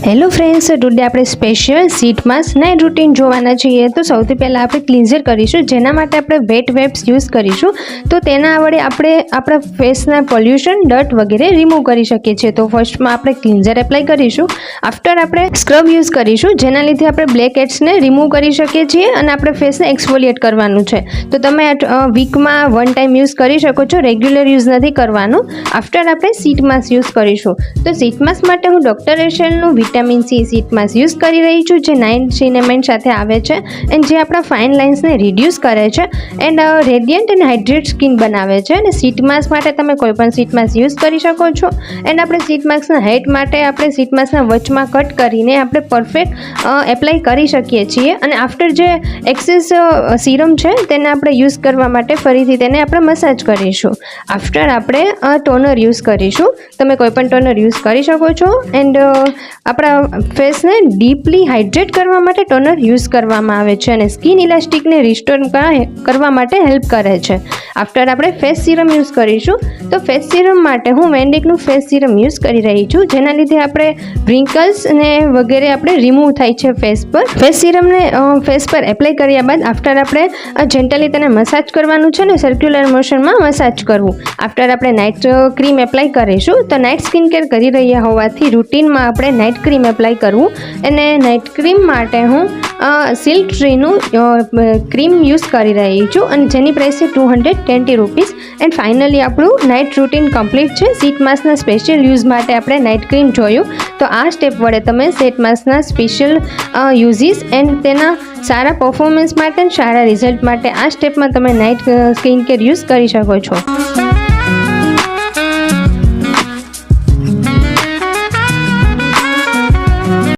Hello friends, today આપણે special seat mask night routine જોવાના છીએ. તો સૌથી પહેલાં આપણે ક્લિન્ઝર કરીશું, જેના માટે આપણે વેટ વેબ્સ યુઝ કરીશું. તો તેના વડે આપણે આપણા ફેસના પોલ્યુશન, ડર્ટ વગેરે રિમૂવ કરી શકીએ છીએ. તો ફર્સ્ટમાં આપણે ક્લિન્ઝર એપ્લાય કરીશું. આફ્ટર આપણે સ્ક્રબ યુઝ કરીશું, જેના લીધે આપણે બ્લેક હેડ્સને રિમૂવ કરી શકીએ છીએ અને આપણે ફેસને એક્સફોલિએટ કરવાનું છે. તો તમે વીકમાં 1 ટાઈમ યુઝ કરી શકો છો, રેગ્યુલર યુઝ નથી કરવાનું. આફ્ટર આપણે સીટ માસ્ક યુઝ કરીશું. તો સીટ માસ્ક માટે હું ડૉક્ટર એશેલનું vitamin C sheet mask use કરી રહી છું, જે નાઇસિનામાઇડ સાથે આવે છે એન્ડ જે આપણા ફાઇન લાઇન્સને રિડ્યુસ કરે છે and radiant and hydrate skin બનાવે છે. અને સીટ માસ્ક માટે તમે કોઈ પણ સીટ માસ્ક યુઝ કરી શકો છો. એન્ડ આપણે સીટ માસ્કના હેડ માટે આપણે સીટ માસ્કના વચમાં કટ કરીને આપણે પરફેક્ટ એપ્લાય કરી શકીએ છીએ. અને આફ્ટર જે એક્સેસ સિરમ છે તેને આપણે યુઝ કરવા માટે ફરીથી તેને આપણે મસાજ કરીશું. આફ્ટર આપણે ટોનર યુઝ કરીશું. તમે કોઈ પણ ટોનર યુઝ કરી શકો છો. એન્ડ આપણા ફેસને ડીપલી હાઇડ્રેટ કરવા માટે ટોનર યુઝ કરવામાં આવે છે અને સ્કિન ઇલાસ્ટિકને રિસ્ટોર કરવા માટે હેલ્પ કરે છે. આફ્ટર આપણે ફેસ સિરમ યુઝ કરીશું. તો ફેસ સિરમ માટે હું વેન્ડિકનું ફેસ સિરમ યુઝ કરી રહી છું, જેના લીધે આપણે રિંકલ્સ ને વગેરે આપણે રિમૂવ થાય છે ફેસ પર. ફેસ સિરમને ફેસ પર એપ્લાય કર્યા બાદ આફ્ટર આપણે જેન્ટલી તેને મસાજ કરવાનું છે ને સર્ક્યુલર મોશનમાં મસાજ કરવું. આફ્ટર આપણે નાઇટ ક્રીમ એપ્લાય કરીશું. તો નાઇટ સ્કિન કેર કરી રહ્યા હોવાથી રૂટીનમાં આપણે નાઇટ ક્રીમ એપ્લાય કરવું. અને નાઇટ ક્રીમ માટે હું સિલ્ક ટ્રીનું ક્રીમ યુઝ કરી રહી છું અને જેની પ્રાઇસ છે 220 રૂપીસ. એન્ડ ફાઇનલી આપણું નાઇટ રૂટીન કમ્પ્લીટ છે. સીટ માસ્કના સ્પેશિયલ યુઝ માટે આપણે નાઇટ ક્રીમ જોયું. તો આ સ્ટેપ વડે તમે સીટ માસ્કના સ્પેશિયલ યુઝીસ એન્ડ તેના સારા પરફોર્મન્સ માટે અને સારા રિઝલ્ટ માટે આ સ્ટેપમાં તમે નાઇટ સ્કિન કેર યુઝ કરી શકો છો.